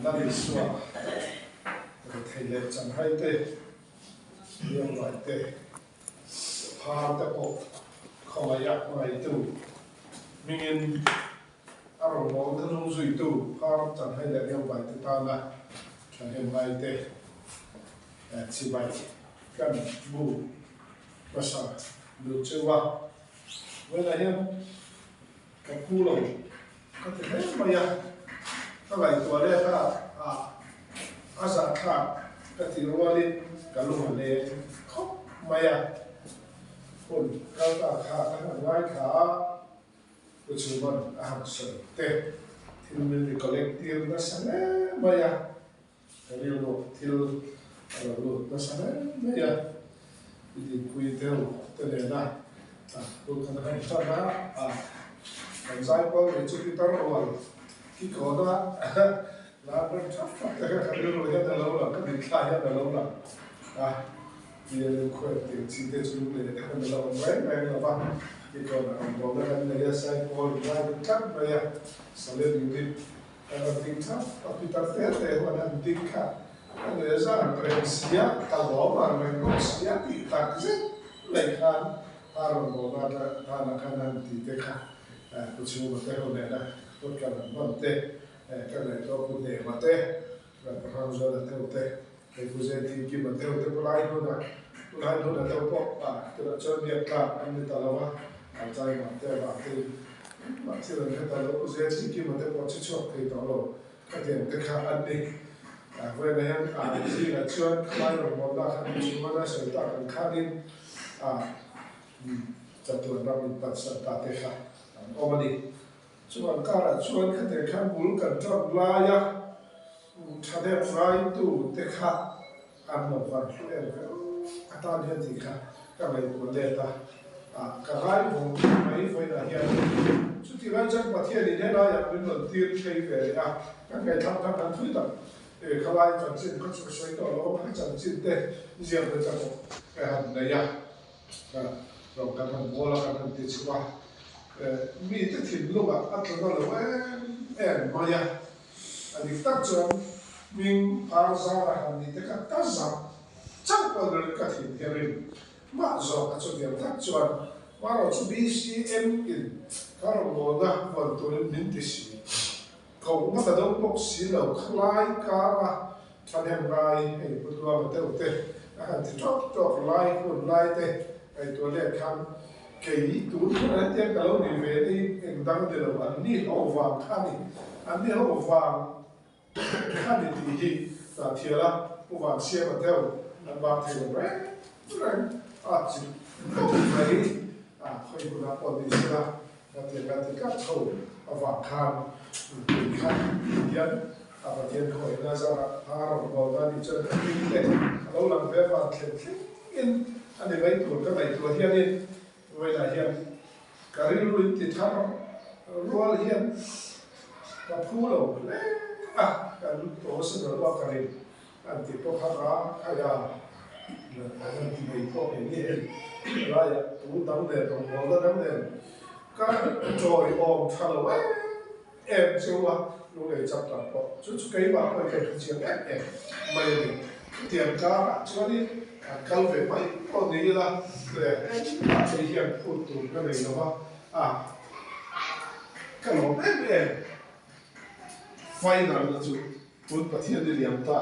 นั่นอิสวะเทเลจันให้เตเรียงไว้เตพาตะปกขอยักไว้ตู้มิงินอารมณ์มองทะลุสุยตู้พาจันให้เรียงไว้ที่ตาละฉันเห็นไว้เตสิบายกันบูภาษาดูเชื่อว่าเวลาเห็นกับผู้เราก็จะเห็นมาอย่างอะไรตัวแรกก็อาสาขาก็ที่รู้ว่าเล่นกับลูกมันเลยเขามาอย่างคนก็ขาขนาดไว้ขาปัจจุบันอาหารเสริมเตะที่มันมีคอลเลกทีฟนั่นสินะมาอย่างเรียกว่าที่เรานั่นสินะมาอย่างที่คุยเที่ยวเท่านั้นนะลูกคนนั้นชอบนะมันใจก็ไม่ชุดที่ตั้งเอาไว้ที่ขอตัวแล้วมันชอบแต่ก็เรื่องอะไรแต่เราละก็ติดใจแต่เราละที่เรื่องคุยที่สิ่งที่ชุดเลยแต่คนเราไม่เราบ้างที่ก่อนเราบอกว่าเราเนี่ยใช้พอหรือว่าจับไปสำเร็จอยู่ที่เราติดชับติดตั้งแต่วันนั้นติดค่ะอันนี้จะเป็นเสียตลอดมาเป็นเสียติดตั้งเสร็จเลยค่ะอารมณ์บอกว่าทางนักการติดเด็กค่ะผู้ชมมาเที่ยวเนี่ยนะทุกการมันเตะกันเลยก็ผู้เด็กมาเตะแบบพระราชาเที่ยวเตะไอ้ผู้เจ้าที่กินมาเที่ยวเตะผู้ร้ายโน่นผู้ร้ายโน่นเที่ยวพบตัวเจ้าเนี่ยกลับอันนี้ตลอดว่าอาจารย์มาเตะมาเที่ยวเนี่ยตลอดผู้เจ้าที่กินมาเที่ยวพอชิดๆที่ตลอดก็เดี๋ยวเด็กค่ะอันนี้เวลาอย่างที่เราชวนใครเราบอกว่าคันชิวนะเสด็จกันข้านินจะตัวเราเป็นปัจจัยตาเตะค่ะเอามาดิชวนการชวนกันเด็กข้ามบุลกันจอดลายะชาเดฟไรตู้เด็กค่ะอันนั้นวันเรื่องอาตาเดียดีค่ะก็เลยตัวเด็กตากระไรผมไม่ไฟได้ยังสุดที่เราจะมาเที่ยวนี่ได้ยังเป็นหนุนตีใช้เวลากันไงทำกันทุกอย่างเขาไล่จันทร์สิ้นก็ช่วยต่อเราให้จันทร์สิ้นเต้เยี่ยมเลยจังไปหันในยะเราการทำบัวเราการทำติดชัวมีที่ถิ่นลูกอัตโนมัติมายาอันนี้ตั้งจนมิงพาร์ซาร์ฮันนี่แต่ก็ตั้งจำจังหวะเรื่องการถิ่นเฮริมมาจอกันจนเดียวตั้งจนว่าเราจะ BCM กินถ้าเราโมนะวันตัวนี้มินติสีเขาไม่ได้ต้องบอกสีเราคล้ายกันท่านเห็นไรไอ้ตัวมันเท่าเต้อันที่จอกไล่คนไล่เต้ไอ้ตัวเล็กคำเกี่ยตัวนี้นั่นเองก็เราเนี่ยเวทีเองดังเดียวอันนี้เราฟังข้านี่อันนี้เราฟังข้านี่ที่แต่เทียละผู้ฟังเสียมาเท่าอันบางทีเราแรงอาจจะเขาไปคอยคุณภาพดีสิละแต่เทียกันที่ก็เขาฟังข้ามข้ามยันประเทศคอยน่าจะหาเราบอกว่านี่จะเป็นเด็กเราหลังเวลาเขียนกินอันนี้ไม่ถูกก็ไม่ถูกที่นี่เวลาเห็นการิลุยติดทางรัวเห็นกับผู้เราเลยการโตสุดเราการิอันที่พวกข้าราขยะอันที่ไม่พวกนี้อะไรตัวตั้งเด่นตัวมองตั้งเด่นก็จอยอมทะเลเชื่อว่าลูกเอ๋จับตัดพอชุดเกี่ยวกับอะไรกันเชื่อไม่เตรียมการช่วงนี้เขาเวไม่ก็นี่ละเลยจะเห็นพูดถึงกันเลยนะว่าขนมไฟนั่นจุดพูดประเทศเดียมตา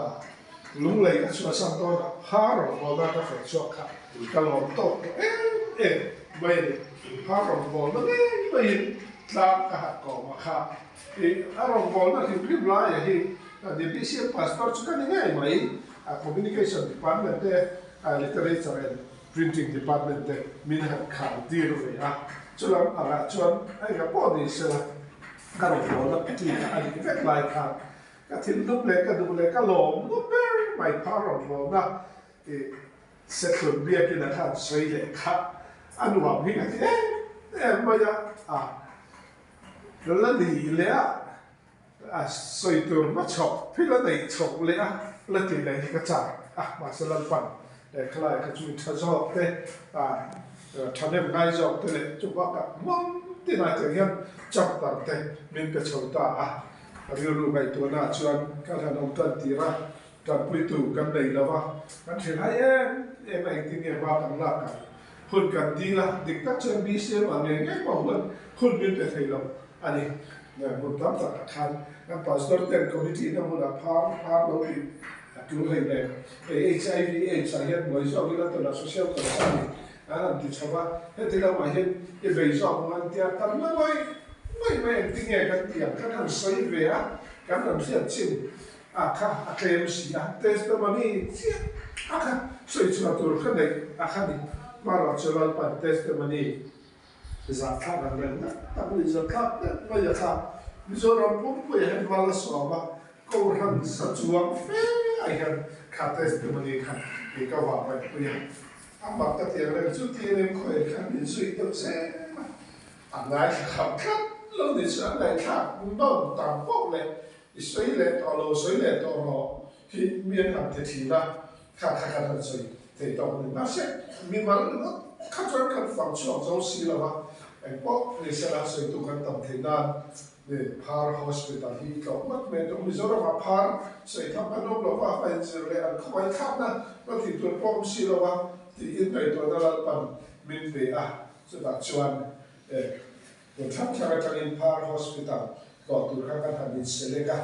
ลุงเลยก็ช่วยสั่งตัวหาเราบอกว่าจะเฟชช็อกค่ะขนมโตไม่หาเราบอกว่าไม่ตามกหักก่อมาค่ะหาเราบอกว่าที่พิมพ์ลายอย่างที่เดี๋ยวพี่เสียพาสปอร์ตสุดกันง่ายไหมcommunication department เต้ literature and printing department เต้มีหน้าข่าวดีเลยชวนอะไรชวนไอ้กระป๋องนี่เสร็จก็เราบอกว่าที่อันนี้เป็นลายข่าวก็ทิ้งลูกเล็กก็ดูเล็กก็หลงลูกเล็กไม่พาเราบอกว่าเสร็จส่วนเบียร์กินนะครับสวยเลยครับอันว่าพี่ก็ไม่ยากแล้วดีเลยสวยตัวมาชอบพี่ละไหนชอบเลยแล้วที่ไหนที่กระจายมาสลับฟันแต่คล้ายกับจุดชอบเต้ท่านเองง่ายชอบเต้เลยจุดว่ากับมันที่ไหนจะยังจับตัดเต้มินกระชอบตา riu ngai tu na chuan kan han om tan tira kan pui tu kan nei lawa kan thil hai em ai tin e ba kan la ka hun kan ding la dik tak chen bi se ma nge nge pa hun bin pe thei lo ani ne mun tam ta khan kan pastor ten committee na mun a phar lo bi tu hei le HIV AIDS a hian moi zo ni la to na social to sa ni an ti chawa he ti la ma hian e ve zo man tia tam na mai tin e kan tia kan han sai ve a kan han sia chin a kha a claim si a testimony sia a kha soi chua tur khan nei a kha ni ma ra chulal pa testimony za kha ran ren na ta bu za kha ma ya kha mi zo ram pu pu he wala so ba ko ran sa chuang fe ai han kha testimony khan ni ka wa ba pu ya a ma ta ti ren chu ti ren ko e khan ni sui to se a ngai kha kha lo ni sa ngai kha mun ba ta po le soi le to lo soi le to ro ki mien ham te thi la kha soi te to ni ma se mi ma lo kha chuan kan fang chuang zo si la wa en po ni se la soi tu kan tam the nan ne par hospital hi ko mat me to mi zo ma par soi tham kan lo wa fa je le an khoi khap na ma ti tu pom si lo wa ti in pai to da la pan min ve a so da chuan to tham cha ka in par hospitalก็ตัวข้ากันทำดิเสเลกะ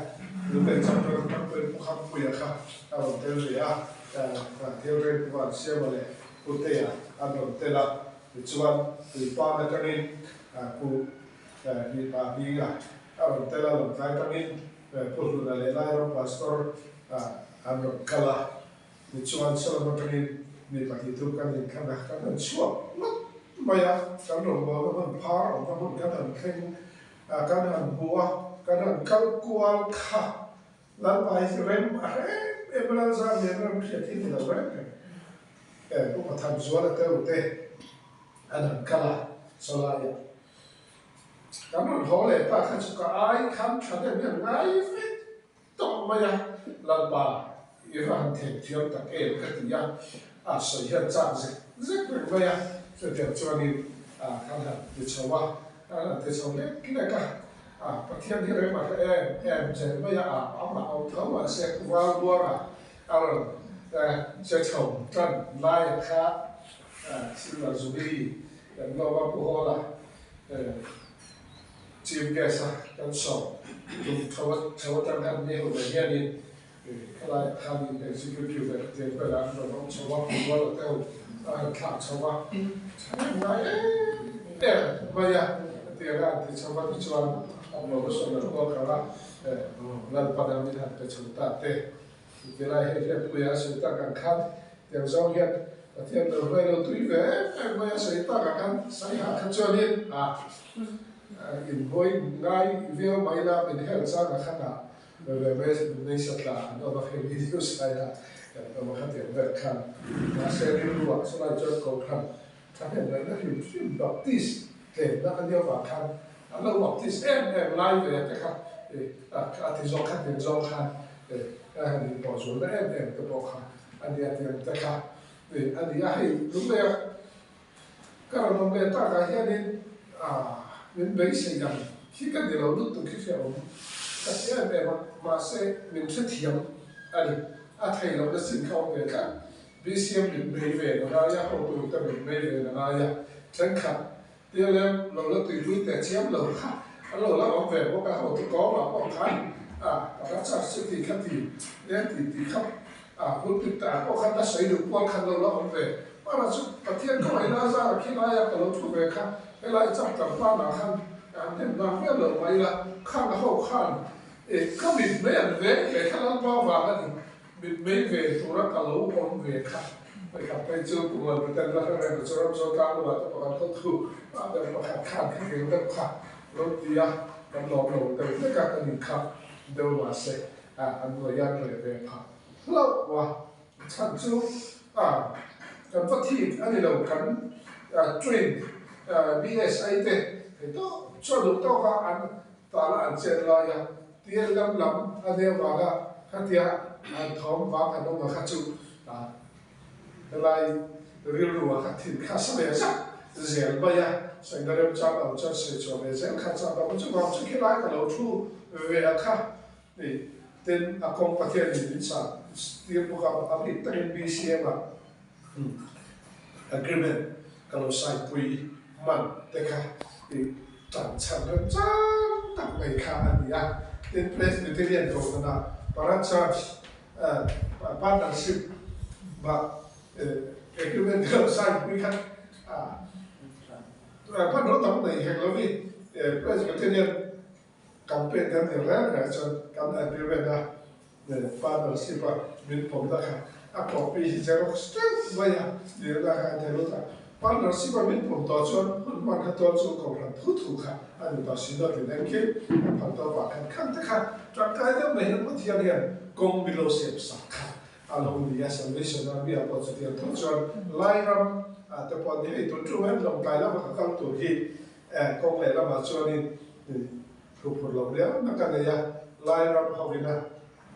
หรือเป็นจำเป็นต้องเป็นผู้ขับผู้ยาค่ะเอาเทลเรียเทลเรียวันเสียมาเลยผู้เตียอันนั้นเทละชวนตัวป้าในตอนนี้ผู้มีป้าบีกะเอาเทละหลังจากตอนนี้ผู้ดูแลไล่รถพาสตอร์อันนั้นกะละชวนสลับตอนนี้มีปฏิทุกกันขนาดกันช่วงไม่อะกันหลงบอกว่ามันพาออกมามันกันเข่งกันหันหัวกันหันเข้ากวนขาแล้วไปเริ่มเมื่อเราเรียนเริ่มเขียนที่นี่เราเริ่มพวกมาทำสวนเตอเตอันนั้นกะละสลายกันหันหัวเลยป้าขันสุกไอ้คำฉันเนี่ยไงต้องมาอย่าเราไปอีรันเทียนเทียนตะเกียบกันที่ยังสวยจังจังสิเป็นมาอย่าจะเดี๋ยวชวนนี่กันหันดิฉันว่าแต่ชาวเล็กกินอะไรกันประเทศที่เรียกว่าเจนไม่อยากเอามาเอาเท้ามาเสกวางบัวเอาเจ้าชมจันไล่ข้าสิลาจุบีอย่างเราว่าผู้ฮอละจีมแกสกันสอบดูชาวจังกันเนี่ยหัวเนี่ยนี่อะไรทำเป็นสิ่งที่แบบเดี๋ยวไปแล้วเราต้องชาวผู้ฮอละเต้าขาดชาวไม่อยากเดี๋ยวกันที่ชาวบ้านชวนเราก็ส่งเราก็ว่าเราปนมิตรเป็นชาวตาเตะเวลาเห็นเรื่องผู้ยาสุดตากันขันเดี๋ยวเราเห็นเที่ยวเราไปเราตุยเว้ผู้ยาสุดตากันขันใส่หาขันชวนนี่อินโวยง่ายเวียวไม่ละเป็นเฮลซ่ากันขันไม่ในสัตว์ละเราไปเห็นวิดีโอใส่ละเรามาขันเดี๋ยวแบบขันมาเซอร์รู้ว่าสลายจดเขาขันถ้าเห็นแล้วนั่นคือบัพติสเห็นแล้วอันเดียวกับขันเราบอกที่ไลฟ์เลยนะครับที่จงขันที่จงขันอันนี้บอกส่วนแล้วก็บอกขันอันนี้ที่นะครับอันนี้ให้รู้เลยก็เราไม่ต้องการให้นี่มันไม่ใช่ยังที่กันเดี๋ยวเราดูตัวที่เราแต่ที่อันนี้มาเสียมันเทียมอันนี้ไทยเราได้สินค้าเบกันบิเซียมมันไม่เวรนะยาเขาตัวแต่มันไม่เวรนะยาฉันขัดเดี๋ยวเราตุยแต่เชื่อมเราค่ะเราเอาแบบว่าการเอาตัวก้อนมาป้องกันรักษาสติขัดทีเนี่ยตีขับพูดติดตาก็ขัดได้ใส่ดูป้องกันเราเอาแบบว่าเราสุดประเทศก็ไม่น่าจะคิดอะไรกับเราทุกแบบค่ะเวลาจับกับบ้านเราขันเห็นว่าเมื่อเราไปละข้างเขาข้างก็บิดไม่อันเวกเลยข้างบ้านว่ากันบิดไม่เวกตัวรักกับเราคนเวกค่ะไปขับไปเจอตัวมันเป็นรักอะไรก็จะรับโซ่การว่าจะประกันเขาถูกแต่ประกันข้างที่เกี่ยวกับขับรถดีอ่ะกันหลอกเราแต่ไม่การกันขับเดินมาเสกอันตัวยันเลยเป็นขับเราว่าฉันชูกันฟัดที่อันนี้เรากันจุนBSI เด็กเห็นตัวชอบดูตัวก็อันตาละอันเจนลอยเตี้ยลำอันเดียวว่าก็ขัดเตี้ยอันท้องฟ้าขันต้องมาขัดจูอะไรเรื่องรัวขัดถิ่นขัดเสียสักเสียไปยังสิ่งที่เราจะเอาจะเสียชอบเสียขัดจะเราจะวางจะคิดอะไรกับเราทูเ về khác thì tên công phát hiện thì sản tiền của các áp lực tên BCM agreement kalau sai pui man teka thì chẳng chẳng hơn chẳng tặng ngày khá anh ya tên Presbyterian rồi na para church partnership và agreement kalau sai pui kan phát nó tầm này hàng lâu đi Presbyterian campaign kan yang rare cho kan agreement na partnership min pom da kha a copy zero straight vaya dia da kha thelo ta partnership min pom to chon man kha to chu ko ran thu thu kha ani ta sin da den ke phan to ba khan khang ta kha tra kai da me na mo thia dia kong bilo sep sa kha along the salvation na bia po chu dia thu chon lai ram ta po ni ei tu chu hem long kai la ka kal tu hi kong le la ma chon ni thu phur lo dia na ka ne ya lai ram hovina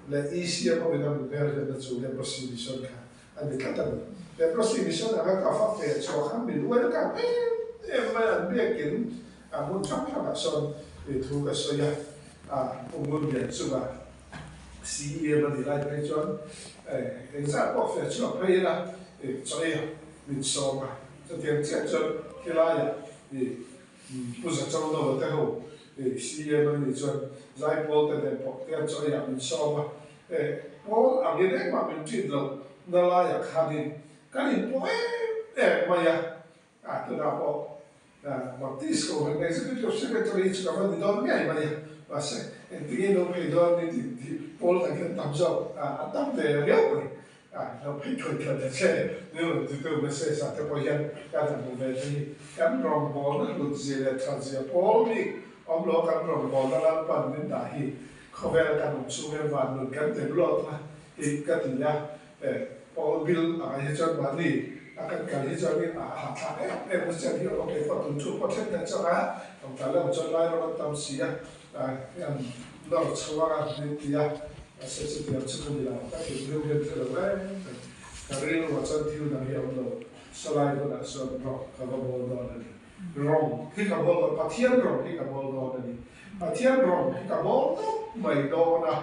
le easier ho vina mi verde na chu le prostitution ka ani kata le prostitution aga ka fa fe cho kha mi lu ka ma an be kin a mun chap ha son e thu ka so ya mun bien chu ba si e ma di lai pe chon e sa po fe cho pe la cho ya mi so ma cho tiền che chon ke la ya bu sa chong no ta ho si e ma ni chon zai po te den po te cho ya min so ma po a ge de ma min tin lo na la ya kha ni ka ni po ma ya tu da po ma tisco ne se tu secretary ka va di do mi ai ma ya ma se ti no pe do ni ti po la ke tam zo tam de rio ni no pe ko ka de che no ti tu me se sa te po ya ka ta mo ve ni kam rom bo na lu zi le transia po ni om lo kam rom bo na la pan ni da hiเขาเวลาการสู้เรื่องวันหนุนกันเต็มรอบนะอีกก็ถึงนะพอบิลอะไรที่จะมาดีอาการที่จะมีหาทางมันจะที่เราไปพอถึงช่วงพอเช่นนั้นจะนะต้องการเรื่องจะไล่เราตามเสียอย่างเราชัวร์กันดีอ่ะเสร็จที่เราจะคุยแล้วก็ถึงเรื่องที่เราได้การเรียนว่าจะที่เราเรียนเราสไลด์เราส่วนเราเขาบอกว่าเราที่เขาบอกว่าปะเทียนเราที่เขาบอกว่าปะเทียนเราที่เขาบอกไม่โดนนะ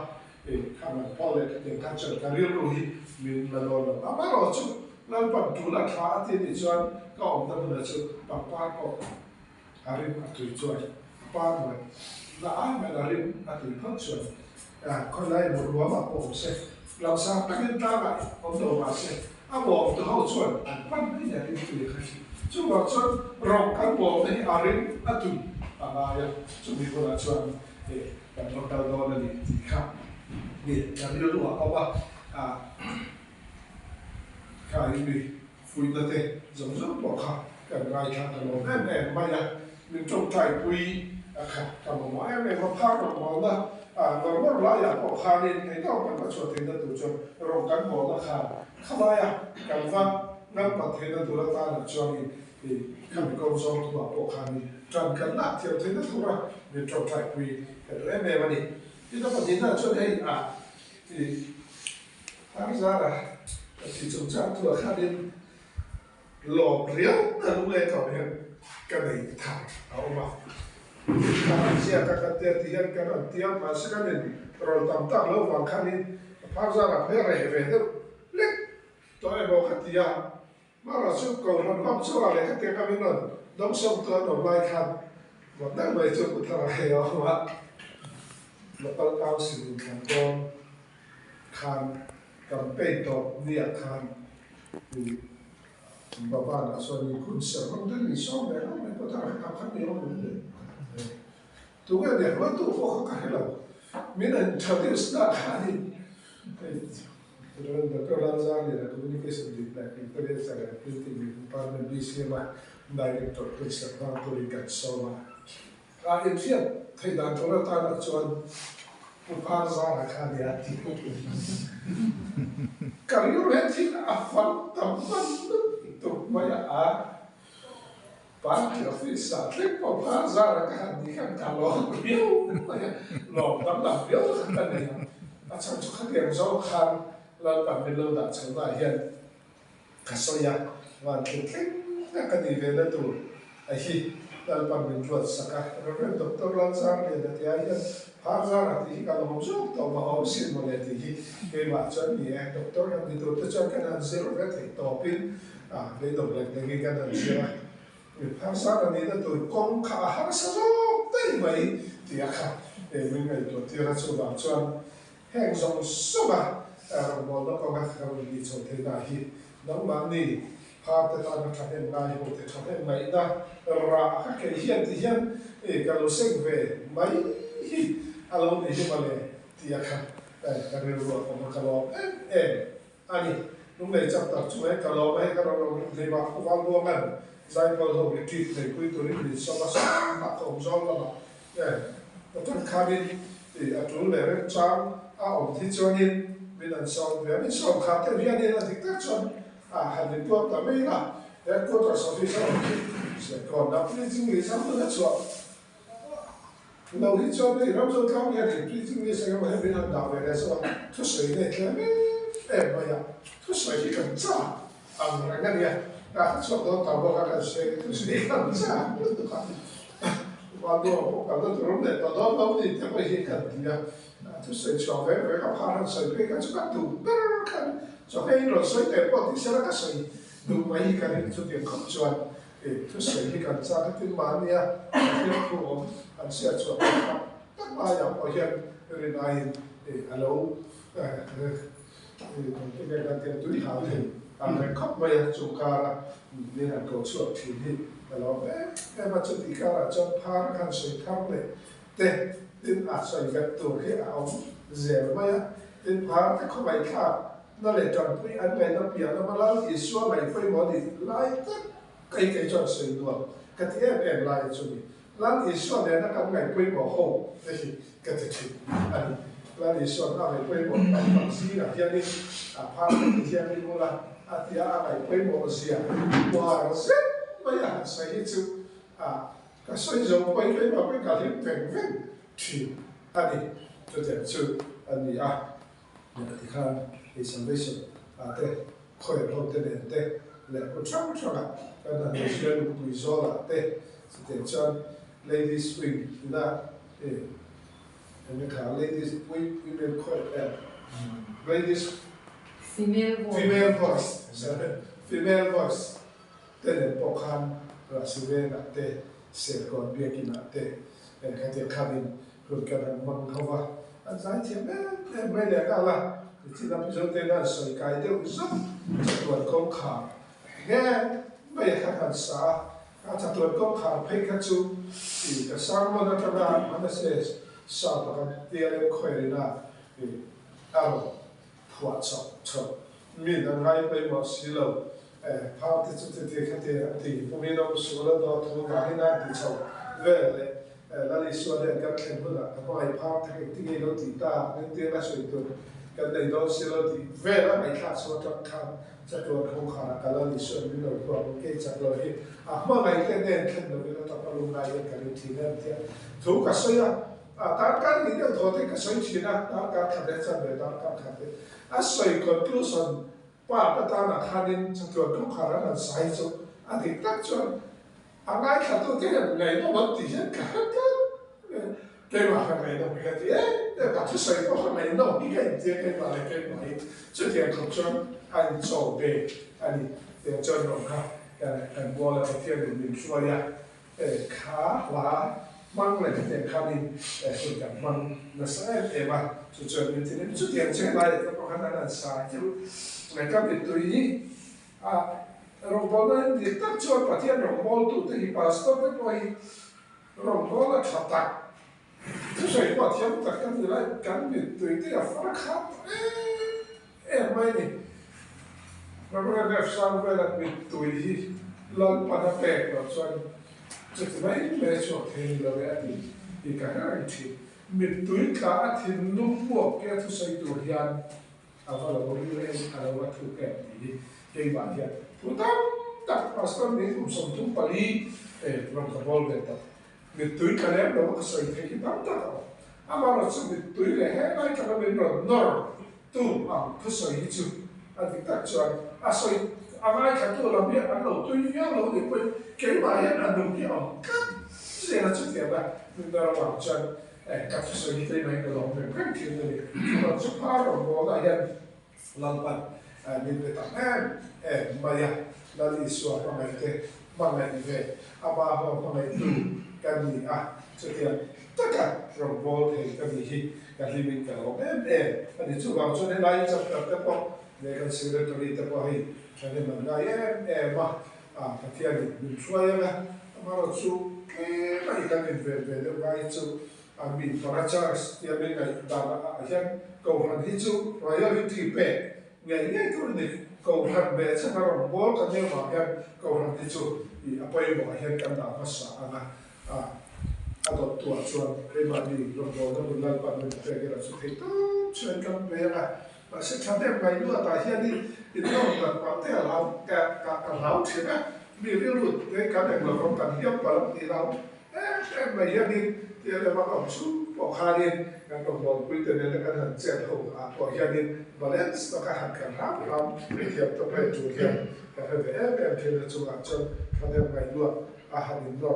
ข้ามันพอเลยเด็กข้าเจอการเรียนรู้ที่มีมาโดนแล้วมาเราจุดเราปัจจุบันท้าที่ดิฉันก็ออกมาเป็นจุดป้าป้าก็อาริมอัตุยช่วยป้าเหมือนแล้วอาไม่อาริมอัตุยพัดช่วยคนไล่หมดรัวมาโอ้เสร็จเราสร้างตั้งตาไปผมโดนมาเสร็จบอกตัวเขาช่วยปั้นไม่ได้ที่ตุยเขาช่วยบอกช่วยรองกันบอกในอาริมอัตุยอะไรช่วยมีคนช่วยแต่เราเดาโดนนี่ครับนี่อย่างที่เราดูเอาว่าใครมีฟุยนั่นเองสมมติบอกค่ะกันไรค่ะแต่เราแน่ไม่ยังมีจงใจปุยค่ะแต่ผมว่าแม่มาพักเราบอกนะเราว่าเราอยากบอกค่ะนี่ไอ้เจ้ามันมาชวนเทนตัวจนรองกันบอกนะค่ะข้ามาอ่ะกันว่านั่งมาเทนตัวละตาหนึ่งช่วงนี้ข้ามีกองสองตัวบอกค่ะนี่จันกันนักเที่ยวเทนตัวละมีจงใจปุยแต่ตัวแม่วันนี้ที่ต้องปฏิบัติช่วยให้ที่ทางซาร่าที่จงใจตัวข้านี่หลอกเลี้ยวแต่รู้เลยเขาเนี่ยกันในทางเอามาการเสียการเตียที่เห็นกันเตียมมาสักนิดเราตามตั้งแล้ววางข้านี่พาซาร่าเพื่ออะไรเว้ยเล็กตัวไอ้บอกขัดยามาเราสู้ก่อนมันความสู้อะไรขัดเตียกันไม่นอนต้องส่งตัวหนุ่มไล่ขัดบอกได้ไม่ช่วยกุศลอะไรเอาวะเราต้องเอาสิ่งของกองคันกับเป็นตัวเนี่ยคันบอกว่าส่วนคุณเสริมต้องมีช่องแบบนั้นไม่พอทำกับข้าวเหนียวเลยทุกอย่างเนี่ยว่าตัวพวกเขาขายเราไม่นั่นชาวเดียวสตาร์ขายเราเราจะเรียน communication ดีแต่ที่ประเทศอะไรที่มีพาร์ทเนอร์บีซีมาdirector เป็นสถานบริการสมาการเทียบไทยด้านโทรทัศน์ชวนผู้พาซาราคาเดียที่การอยู่เรื่องที่อาฟังทำมันตุกไม่อาปาร์ตี้ออฟฟิศสัตว์เล็กผู้พาซาราคาดีกันตลอดเดียวหลอกตำหนักเดียวกันเลยอาจารย์ทุกคนเรียนสองครั้งเราแบบเป็นเราดัดเฉยๆเห็นขัดสอยวันเก่งๆนักการดีเวลาตัวไอ้ที่ dal pan min ruat saka ren doctor lan zar le da tia yan har zar ti ka lo zo to ma om sin mo le ti ke ma chan ni doctor han di to chan kan an zero vet to pin le dom le ke kan an zero har zar ni da to kong kha har sa zo tai mai ti ka min ngai to ti ra chu ba chan heng song so ba mo lo ko ga ka ni cho te na hi nang ma ni Hạt thì ta nó thay em ngay một thì thay em ngay ta ra các cái hiện thì hiện cái lối sinh về mấy alo thì mà lệ thì cái điều đó cũng cái lo anh lúc này chắc tập chúng ấy cái lo mấy cái lo thì mà cũng vào luôn anh giải phẫu thôi cái chuyện này cuối tuần này sau đó sang mặt ông gió là mà cái thằng cabin thì ở chỗ này trang ông thì cho nên bên đằng sau về bên sau khác cái việc này là thực tế cho hành định tuột tầm ấy là để có thể sau khi xong sẽ còn đáp ứng chính lý sắp tới chọn đầu đi cho đây nó cho cao nhà thì chính lý sẽ có bên hàng đảo về đây sao thuốc sấy này thì em bây giờ thuốc sấy thì cần trả anh nghe đi chọn đó tàu bao cái sấy thuốc sấy cần trả và đồ cả đó rồi để tàu đó đâu thì phải hiện cần thì thuốc sấy cho về các hàng sấy về các chỗ các tủ cho cái rồi sấy để có thì sẽ là cái sấy đúng mấy cái này cho tiền không chuẩn thì thuốc sấy thì cần trả cái tiền bán nha tiền của anh sẽ cho các ba nhà bảo hiểm rồi này thì alo thì cái này tiền túi hào thì anh khóc bây giờ chúng ta nên là cầu chuộc thì alo em mà chúng ta là cho phá cái sấy thăm này để đến sấy vật tổ cái áo dễ bây giờ đến phá cái không phải khác nó lại chọn cái anh này nó bịa nó mà lao thì xóa này phải bỏ đi lại tất cái chọn sấy luôn cái thứ em lại cho mình lao thì xóa này nó cầm ngày quay bỏ hậu cái thứ gì anh lao thì xóa nó ngày quay bỏ bằng gì là hiện đi phá cái hiện đi mua là thì ngày quay bỏ gì wow nó rất bây giờ sấy chứ cái sấy dầu quay bỏ cái cả hiện vẹn vẹn thì anh cho tiền chứ anh đi thì khăn thì salvation te khởi đầu te đến te lệ có trắng trắng cái là người dân lúc bây giờ là te thì cho ladies wing là em khá ladies wing women khởi ladies female voice te đến bọc han là sự về là te sẽ còn biết cái là te cái te cabin rồi cái là mong không vào anh giải thích em mấy đẹp là thì làm cho tên là sợi cái đều rất tuần công khả nghe bây giờ các xã các tuần công khả phải các chú thì cái sáng mà nó cho ra nó sẽ sao đó cái tiền khỏe là thì thoát chọn mình đang hay bây giờ xí lâu phao thì chúng ta thì phụ nữ nó số lượng đó thu vào hiện nay thì chọn về là lý do để các em hơn là các bạn phao thì cái gì đó thì ta nên tiền là sợi tuần cái này đó sẽ là thì về là mấy khác số trong khăn chắc là không khả năng là lý do mình nói qua cái chắc là thì mà ngày cái này khi nó bị nó tập trung lại cái thì nên thì thu cái sợi ta cái gì đó thôi cái sợi chỉ là ta cái khăn đấy chắc là ta cái khăn đấy sợi conclusion qua cái ta là khăn nên chắc là không khả năng là sai số thì tất cho ngay cả tôi thấy là ngày nó vẫn thì cái mà hàng ngày nó bị cái gì cả thứ sợi có hàng ngày nó bị cái gì cái mà trước thì không cho anh cho về anh để cho nó cái mua là cái tiền mình xua ra khá là mang lại cái tiền khá đi rồi cả mang nó sẽ mà cho mình thì nên trước tiền chơi lại nó có khả năng là sai chứ ngày các việc tùy rồi bao giờ thì tất cho phát hiện rồi bao tụ thì pastor cái nói rồi bao là thật tạc thế rồi phát hiện tất cả những cái cán việc tùy thì là phát khác em mấy này mà bây giờ sang về là việc tùy lần bắt đầu bẹt rồi cho chỉ mấy mấy chỗ thì là cái gì thì cả cái gì việc tùy cả thì lúc buộc cái thứ sai tùy hiện là một cái là một cái gì cái bản hiện Putam tak pastor ni usam tu pali from the ball beta. Mitui kalem lo kasai thei tam ta. Amara chu mitui le he nai kana ben ro nor tu kasai chu. Ati tak chuan asoi angai kha tu lo mi an lo tu ya lo ni pe ke ba ya an lo ki on. 这样子点吧，那个网站，กับสิ่งที่ไม่กระลงเป็นเรื่องที่นี่เราจะพาเราโมได้ยังลังปันมีเรื่องมายาลาลิสวาพังไงเตะบางไงเวอาบาบพังไงดูกันนี่จะเทียนตะกันเราโมเห็นกันนี่กันที่มีกันลงอันนี้จู่เราจะได้ไล่จับกับเตะปอเนี่ยกันสิ่งที่ตัวนี้เตะปอให้ฉันได้มันได้มากันที่นี่ดูช่วยนะมาเราจู่ไม่กันเป็นเวลาไล่จู่มีฟอร์ชัสที่เป็นไงดาราเช่นกูหันที่จู่รอยลิ้นที่เป๊ะไงตัวนี้กูหันเบสถ้าเราโมกันเนี่ยมาเห็นกูหันที่จู่ไปบอกเห็นกันดาวภาษาดตัวส่วนเรื่องนี้เราโดนบุญลังปันเป็นเรื่องสุดที่ต้องช่วยกันเวลามาศึกษาเรื่องไม่รู้แต่เฮียนี่ที่ต้องแบบว่าแต่เราแกเราใช่ไหมมีเรื่องหลุดในการเรื่องเราต้องการเยี่ยมปรมีเราไม่เฮียนี่ที่เรามาเอาสู้พอคาดินการต้องบอกคุยแต่ในการหันเจ้าหัวพอเฮียนี่บาลานซ์ต้องการหันกันรับเราเทียบตัวไปจุดเทียบแต่ถ้าเป็นที่เราจะจนการเรื่องไม่รู้อาหารอินโด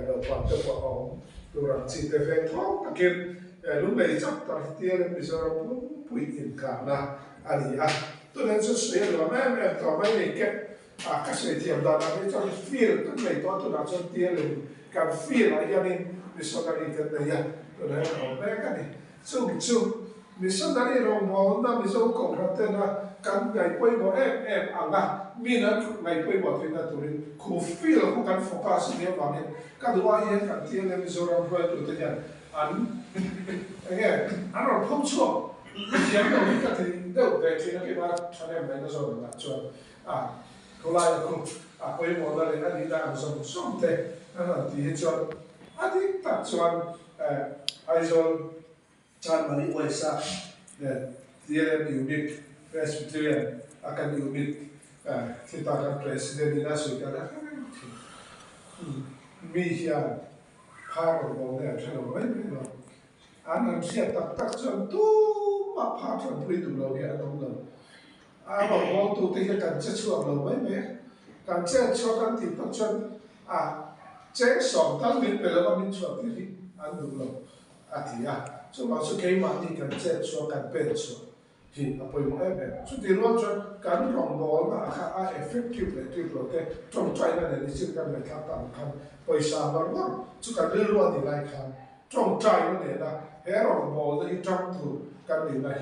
เราความจะพอเอาตัวรังสีแต่เฟ้งท้องตะเกียบลูกเลยจับตาที่เรื่องมิสเราปุยอินกานะอันนี้ตัวนั้นจะเสียหรือไม่ต่อไม่ได้เก็บก็เสียเทียมดาราไม่ต้องฟีลตัวไหนตัวนั้นจะเตี้ยเลยการฟีลอะไรอย่างนี้มิสเราได้กันเนี่ยตัวนั้นเอาแม่กันนี่สู้มิสเราได้ลงมองนะมิสเราคงรักนะกันไงไปบอกอ่ะมีนั้นไงไปบอกที่นั่นตัวนี้คู่ฟีลคู่กันโฟกัสเนี่ยว่าเนี่ยก็ดูว่าอย่างกันที่เรามิสเราพูดตัวนี้อันเราพูดชั่วอย่างเราไม่กันที่เดี๋ยวแต่ที่นั่นก็มาฉันเองไม่ได้สอนนะชวนก็ไล่คู่ไปบอกอะไรนั่นนี่ได้มาสอนแต่นั่นที่ชวนอันนี้ตัดชวนไอโซนจานมันไว้ซะเนี่ยที่เรื่องยูนิคเพรสบิเทเรียนอาการยูนิคที่ตาการเพรสเดนนี่น่าสนใจนะมีเฮียพาเราบอกเนี่ยฉันเอาไว้ไม่หรอกอันนั้นเสียตักจนตู้มาพาฉันไปดูเราเนี่ยน้องเราเราบอกตัวที่กันจะช่วยเราไว้ไหมการเจ้าช่วยกันติดพักจนเจ้าสองตั้งมิตรไปแล้วก็มิตรช่วยที่อันดูเราที่ช่วยมาช่วยเกี่ยมาที่กันเจ้าช่วยกันเป็นช่วยที่ไปหมดช่วยที่รู้จนการรองบอลนะคะeffective เลยที่เราได้จงใจนั่นเองที่กันเลยครับตามคำไปสามวันว่าช่วยกันเรื่องนี้ไรครับจงใจนั่นเองนะเฮรองบอลที่จับถูกกันนี่นะ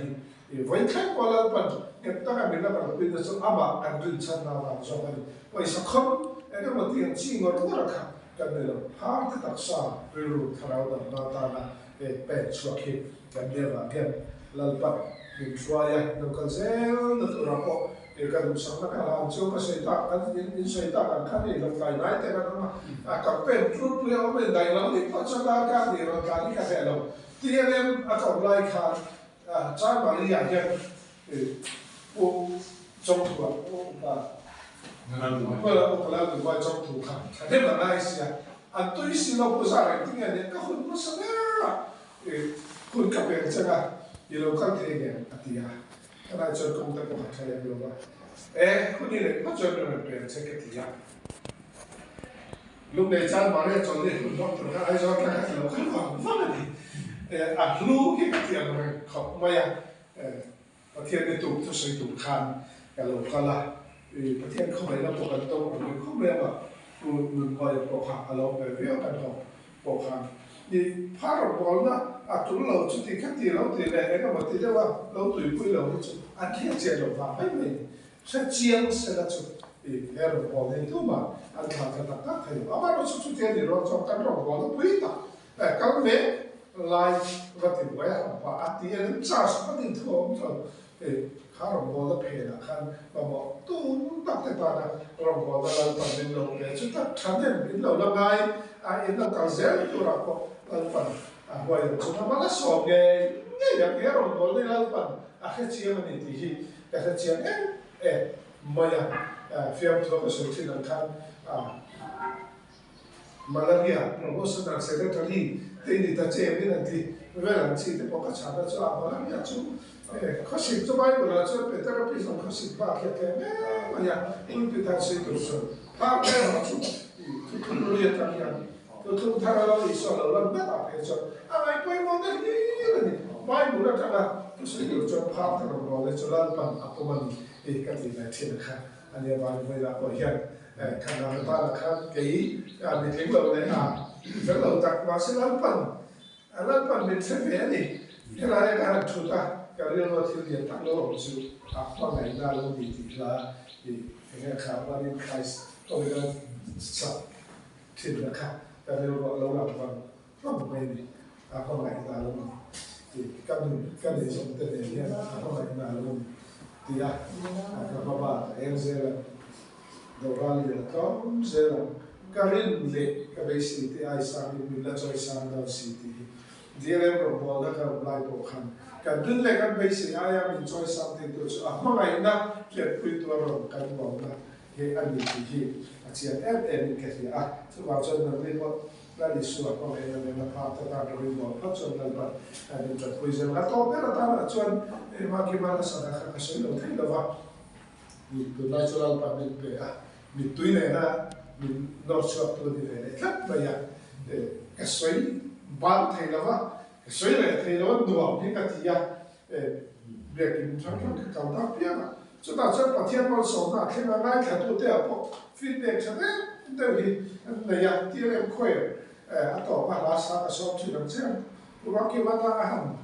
ที่ไว้แค่พอแล้วปัจจุบันตั้งแต่เมื่อเราเป็นส่วนอาบักันดึงชั้นนาวันสองกันไปสักคนก็มาเตียงชิงก็รู้ราคากันนี่เราหาที่ตักษาเรื่องทาราวดนาตานะเป็นช่วงที่กันเดียวกันลัลปัดดึงช่วยนึกกันเซลนึกรับพอกันดูสังกัดเราช่วยกันใช้ตากันยินใช้ตากันขันนี่เราไปไหนแต่กันมากับเป็นชุดเลี้ยวเป็นได้เราที่พัฒนาการนี่เราการที่กันเราที่เรื่องกับไล่ขาจ้ามาเรียกยังผู้จงถูกเมื่อเราแล้วหรือว่าจงถูกครับเรื่องอะไรสิอันตัวสิ่งเราพูดอะไรที่เนี่ยก็คุณไม่สนคุณกับเป็นจังอ่ะยี่เราคันเทียนที่ขณะจนคงจะต้องใช้ยังไงบ้างคุณนี่เลยก็จนเป็นเช็คที่ลูกในจานมาเรียกจนเนี่ยคุณต้องไอ้จอนกันที่เราคันฟังฟังเลยลูกที่ที่เราเขาไม่ประเทศในถูกทุกสิ่งถูกคันกับเราก็ละประเทศเขาไม่รับตัวกันตรงเขาไม่แบบคุณคอยปกครองเราไปเรียกกันของปกครองนี่พาเราบอกนะตัวเราจุดที่ขั้นที่เราตีแรงก็มาตีได้ว่าเราตัวคุยเราจุดอันที่เจ้าเราว่าไม่ใช่เจียงเสร็จแล้วจุดเราบอกในตัวมาอันที่เราตัดตัดให้เราเราจุดที่เราจองกันเราบอกเราคุยต่อก็ไม่ไล่ก็ถือว่าว่าอันที่เราจ้าสักนิดทั่วมันข้าเราบอกเราเพลินขันเราบอกตู้ตัดแต่ตานะเราบอกเราตอนเป็นเราเนี่ยจุดที่ฉันเนี่ยเป็นเราละไงเราการเซลตัวเราบอกเราฝันว่าจุดที่มันละสอบเนี่ยอย่างเงี้ยเราบอกเลยเราฝันแค่เชียร์มันนี่ที่แค่เชียร์มาอย่างฟิล์มตัวก็สุดที่นั่นขันมาลาเรียเราก็สุดนั่นเสร็จแล้วที่นี่ตัดเจ็บนี่นั่นที่เวลาที่ที่พอกระชากจะมาลาเรียจุเขาสิบจะไม่บุญแล้วจะเป็นแต่ละปีสองเขาสิบบ้าแค่มาอย่างคุณพิธาสิตุสุภาพแค่เราจุดทุกคนเรียนกันอย่าง tu thung thang lo iso lo lan ba ta pe cho ai poi mo na ni ni bai bu la ta la tu se lo cho pa ta lo le cho lan pan apoman e ka ti na thina kha ani ba ni la ko hian khăn nào ta là khăn kỹ mình thấy lâu đấy rất lâu tạc mà sẽ lan pan mình sẽ vẽ đi thế là cái hàng chủ ta cái điều mà thiếu điện tặng lô sự qua ngày ra luôn thì là thì cái khảo qua đến khai tôi là sập thì là khá cái điều mà lâu làm bằng không mấy đi qua ngày ra luôn thì các điều dùng tên này nhé qua ngày ra luôn thì các bạn em sẽ là đồ ra liền có sẽ là cái liên lệ cái basic thì ai sang thì mình là cho sang đâu xí thì dia lem ro la ka lai to khan ka dun le kan bai se aya min choi something to a ma ngai na ke pui to ro kan bo na he an ni ti hi a chian em ke ri a chu ba chon na le ko la li su a ko le na pa ta ta ro bo pa chon na ba a ni cha pui zen ga to pe ta na chon e ma ki ma na sa da ka so lo thai da ba ni to lai cho la pa ni pe a mi tui ne na mi no cho to di le thap ba ya ka soi ban thầy là vợ, suy là thầy nó đùa những cái gì à, việc mình chẳng có cái cầu đáp biết à, chúng ta sẽ bắt thiên vào sống à, khi mà ngay cả tôi đều có feedback cho đấy, đây thì này à, thì em khỏe, tổ mà là sao cái sống chỉ làm xem, lúc đó khi mà ta ăn,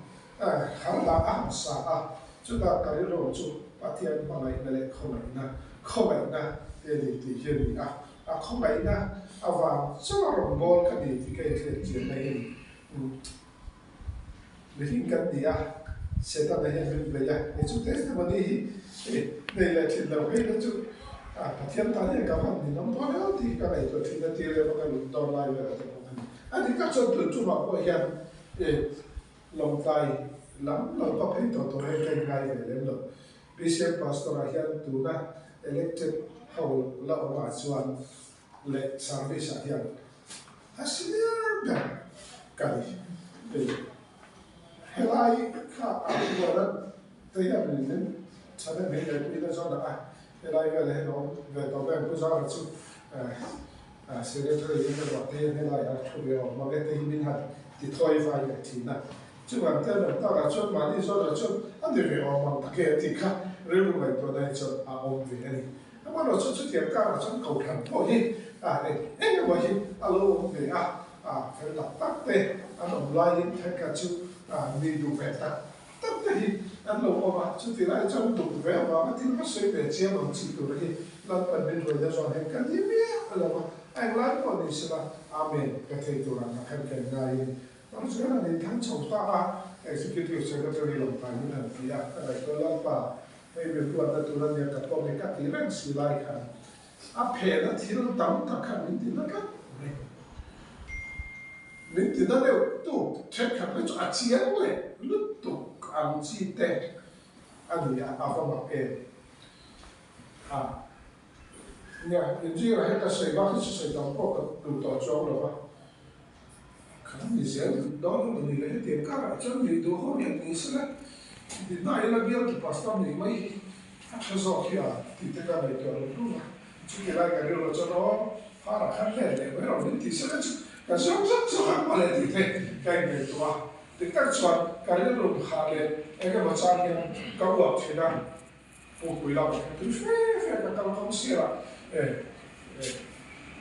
hắn là ăn sao à, chúng ta cái rồi chú bắt thiên vào này là không phải na, thì hiện à, không phải na, và sao mà rồi bol cái gì thì cái chuyện này mình cần đi sẽ ta này mình bây giờ để chúng ta sẽ vấn đề đây là chuyện đầu tiên đó chú phát hiện ta này các bạn thì nó có nữa thì cái này tôi thì là tiền là cái lúc đầu lại về là thì các chỗ từ chú bảo có hiện lòng tay lắm lòng có phải tôi hay cái ngay về lên rồi bishop pastor hiện tu na elected hầu là ông bà chuan lệ service hiện hasilnya cái helai ka abuara tây là mình nên sao để mình để đi ra đó helai về là nó về tàu về cũng ra được chứ sẽ để cho những cái vật tiền helai ở chỗ đó mà cái tiền mình had thì thôi phải là thì na chứ mà cái đó ta là chốt mà đi rồi chốt anh đi về mà cái thì khác rồi lúc này tôi đây chốt ông về này mà nó chốt tiền cả là chốt cầu thành thôi này em nói gì alo về phải là tắc tê anh làm lại thay cả chú đi đủ vẻ tắc tắc tê anh làm mà chú thì lại trong đủ vẻ mà thì nó sẽ về chia bằng chỉ đủ đấy làm phần bên rồi ra rồi hết cái gì vậy là mà anh lại còn đi xem amen cái thầy tôi làm cái này nó sẽ là nên thắng chồng ta executive secretary làm phải như thế này cái tôi làm pa hay việc tôi đã tôi làm việc có mấy cái tí rèn xì lại cả phê nó thiếu tấm tất cả những thứ đó các mình thì nó đều tụ check các cái chỗ chiến rồi lúc tụ ăn chi tệ anh ấy phong mặc kệ nha những gì là hết cái sợi bạc cái sợi tóc có đủ tổ chức rồi khả năng gì sẽ đó là mình lấy tiền cả là cho mình đủ hỗ trợ mình sẽ là thì này là việc thì pastor mình mới cho rõ kia thì tất cả này cho nó đúng mà chú cái này cái điều là cho nó phá là khá lẻ lẻ với rồi thì sẽ là cái số rất số mà lại thì thế cái này tụi thì các chuyện cái điều là khá lẻ cái mà cha kia các bộ thì đang phụ quỳ làm cái thứ phê cái các công sĩ là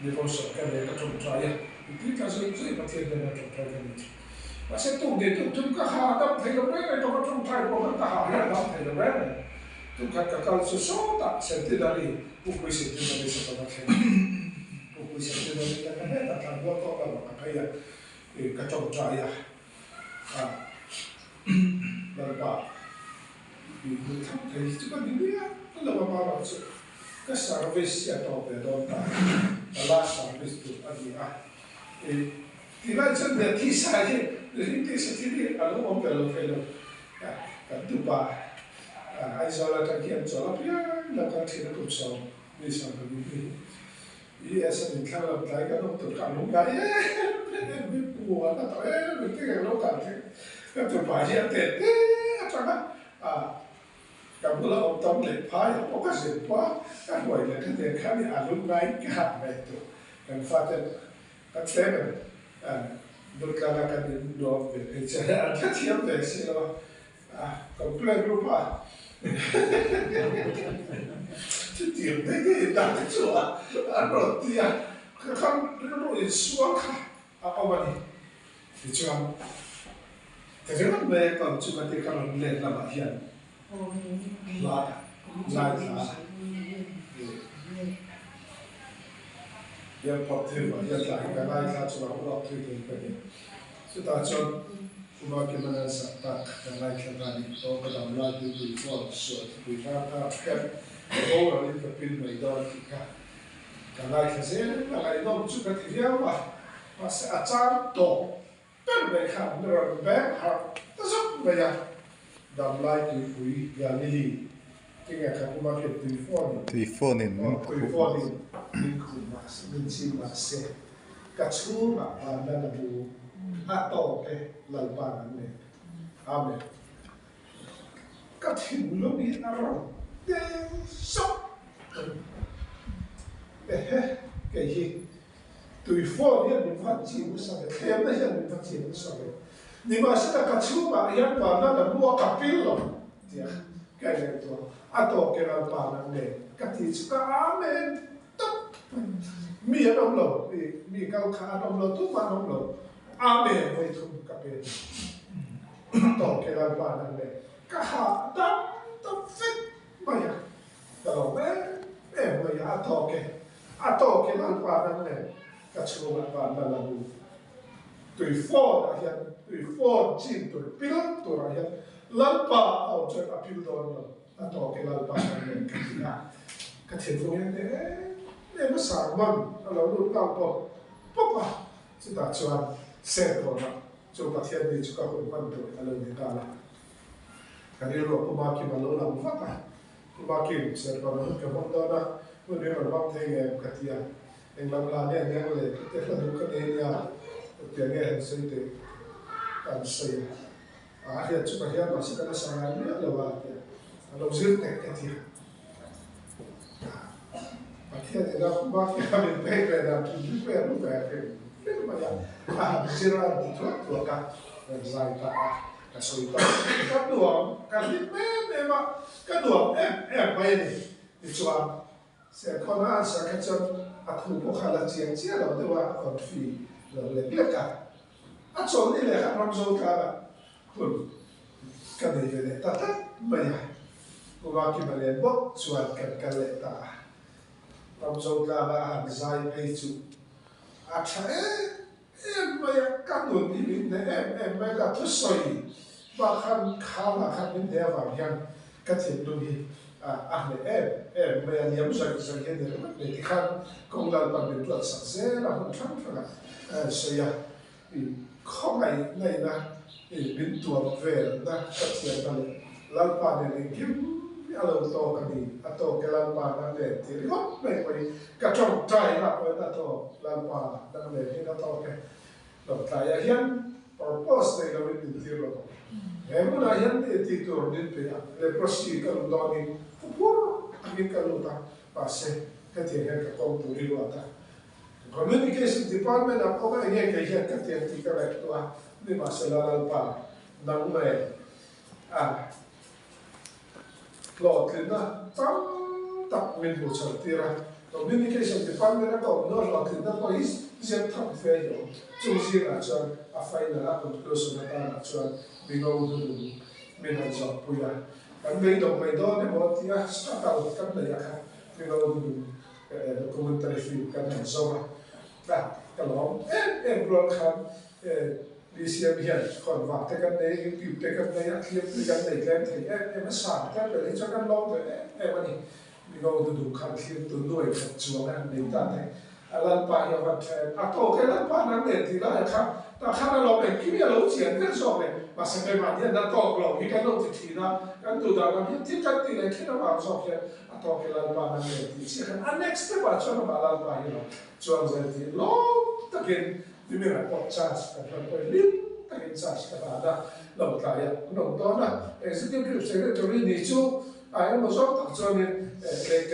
đi công sở cái này các trong trai thì cái số最不天的那种trai cái này mà sẽ tụ để tụ chúng các hà tâm thấy là cái trong trong trai của các hà là nó thấy là cái này tụ các cái số ta sẽ tin là đi buku sendiri bisa pakai buku sendiri kan ada tak buat apa pakai ya kacau cahaya berapa itu tak kayak itu kan dia kalau apa macam ke service atau bedonta ala service tu ada tidak jadi kisah je jadi kisah ini kalau orang kalau kan tu bah ai giờ là cái kiện cho lắm là cái chuyện cuộc sống đi sang cái gì ý là sẽ mình theo làm cái nông tự cảm lúc cái bị buồn là thôi mình cái lúc cảm thấy cái tụi bà hiện tết cho nó cảm giác là ông tâm lệ phái có cái gì quá cái buổi này cái tiền khác thì lúc này cái hạt này tụi cần phát triển at stemmen đôi khi là cái điểm đó về cái chuyện là cái thiệp về xí lo còn plei grupa cái thiệp đấy cái đặt cái chỗ rồi thì cái khăn cái nó bị xuống ông anh thì chưa thế chứ không về còn chưa có thể còn lên làm bảo hiểm lạiยังพอถือว่ายังหลายกันได้ถ้าจะมาเราถือถึงกันเนี่ยสุดท้ายจนคุณว่ากินมันสักตักกันได้แค่นั้นโตก็ดำลายดูดูฟอดสวดดูฟ้าฟ้าแค่โอ้เราเนี่ยก็เป็นไม่ได้ที่กันได้แค่เสียกันได้น้องจุกที่เรียกว่าอาจารย์โตเป็นไม่ขาดเราแบบหักแต่สุดไม่ยังดำลายดูคุยอย่างนี้ที่ไงครับคุณว่าเก็บดูฟอดดูฟอดนี่ดูฟอดนี่min si ma se ka chu ma pa na na bu a to ke lal pa na ne amen ka thin lo ni na ro de so ke hi tu fo ni ni fa chi mu sa ke ke na ya ni fa chi mu sa ke ni ma se ka chu ma ya pa na na bu ka pil lo dia ke ne to a to ke lal pa na ne ka ti chu ka amen mi đông lầu mi cao khá đông lầuทุกวันđông lầu amen với thùng cà phêต่อเกลันปานันเลยก็หาดับฟิตไม่อยากแต่เราไม่ไม่อยากต่อเกลันปานันเลยก็ชัวร์ปานันเราตุยฟอดอะไรตุยฟอดจีนตุยพิลตัวอะไรลันปาเอาจนอภิวดอนเราต่อเกลันปานันเลยกันที่น่ะก็ถึงตรงนี้เนี่ยภาษามันเราดูเราปุ๊บสุดท้ายชวนเสร็จก่อนจนประเทศนี้จุกคนพันตัวอะไรนี่กันละการที่เราผู้มาคิดมาเราฟังกันผู้มาคิดเสร็จก่อนเราจะมันตอนนั้นเมื่อเดือนวันที่เงี้ยกันที่เองลำลาเนี่ยเงี้ยเลยแต่เราดูกันเองเนี่ยตัวเงี้ยเห็นสิ่งที่การเสียเฮียจุกเฮียมาสิกันสังเกตเนี่ยเราว่าเนี่ยเราซื้อแต่กันที่ประเทศเราบ้านเราเป็นประเทศเราที่มีเพื่อนรู้แบบนี้ไม่มาอย่างสิ่งเราตัวกันใจตาการสุดท้ายการดวงการที่ไม่มาการดวงไปนี่ชัวร์เสียคนนั้นสักจนถูกพวกเขาละเจียงเจียเราด้วยว่าคนฟรีเราเล็กกันจนนี่แหละครับเราโจทย์กันคุณกันได้เลยแต่ไม่ใช่กูว่าที่มาเรียนบอกชวนกันเลยตาเราโจทย์กันว่าใจไปจุอาจจะไม่กันโดนนี่เนี่ยไม่กันทุกส่วนบางครั้งข้าวบางครั้งเป็นเดียวกันยังกันเห็นดูนี่เนี่ยไม่ยังยังไม่ใช่สังเกตเลยมันที่ข้างกองเราตอนเป็นตัวสังเกตเราคนทั้งนั้นเสียข้อไหนนะเป็นตัวเวรนะก็เสียไปเลยลัลปาเนี่ยกิมอะไรตัวกันนี่ตัวแกลัลปานั่นเลยที่เรียกไม่ไปกระจงใจนะเพราะนั่นตัวลัลปานั่นเลยที่นั่นตัวแกเราใจยัง purpose ในเราเป็นที่เราเห็นมันยังที่ตัวนี้ไปเลยโปรสีกันตอนนี้ปุ๊บอันนี้กันรู้ตั้งภาษาก็ที่เห็นกับกองตัวนี้ว่าตั้ง communication department อ่ะเขาก็ยังแค่เห็นกับที่ที่กันเลยตัวนี่มาเสร็จแล้วลัลปานั่งเลยหลอดเลยนะตั้งตักเป็นผู้ชัดที่ระ communication department ก็นอหลอดเลยนะพออีเจ็บทั้งเฟย์อยู่จู่ที่น่ะจวนไฟนั่นละคนก็ส่งมาตั้งน่ะจวนมีเราดูมีเราจับปุยกันไม่ต้องเนี่ยบอกที่สตาร์ทเอากันเลยครับมีเราดูdocumentary film กันเนี่ยจบละก็ลองบล็อกครับดิฉันเห็นคนว่าแต่กันเนี่ยอยู่แต่กันเนี่ยคลิปกันเนี่ยแกล้งที่ไม่สานกันเลยจนกันลองเลยวันนี้มีเราดูคันคลิปตัวด้วยกับจวงอันนี้ตั้งแต่ลันปาอย่างวันแทนโตแค่ลันปานั่นเองที่ละครับแต่ข้าเราเป็นคิดว่าเราเฉียนกันสอบเลยมาสังเกตมาเนี่ยนั่นโตเราที่กันเราที่นะกันดูดาวนั้นที่กันที่เลยคิดว่าสอบเนี่ยโตแค่ลันปานั่นเองที่เชื่อกันอัน next step ว่าชวนมาลันปาอย่างจวงใจที่โลกตะเกียนที่มีอะไรพอชัดกันไปลิ้นตะเกียนชัดกันได้เราตายน้องตัวน่ะexecutive secretary นี่ชูไอ้เราชอบตัดจวนเนี่ยเล็ก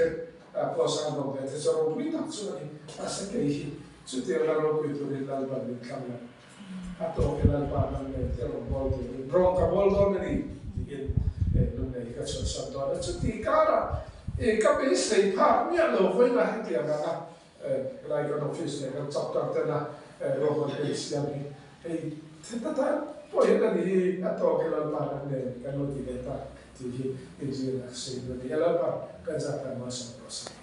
พอสานลงไปแต่จวนวิ่งตัดจวนนี่ภาษาเกี่ยจ chu te la ro pi tu ri lal ba ni kham na ato ke lal ba na ne te ro bol tu ro ka bol do ni in lu nei ka chon san do na chu ti kara ka pe sei pha mi lo voi na he ti na lai ka office ne ka chap ta ta na ro ko pe siam ni te ta ta po he na ni ato ke lal ba na ne ka no ti ta ti hi in ji na sei ni la ba ka za ka ma sa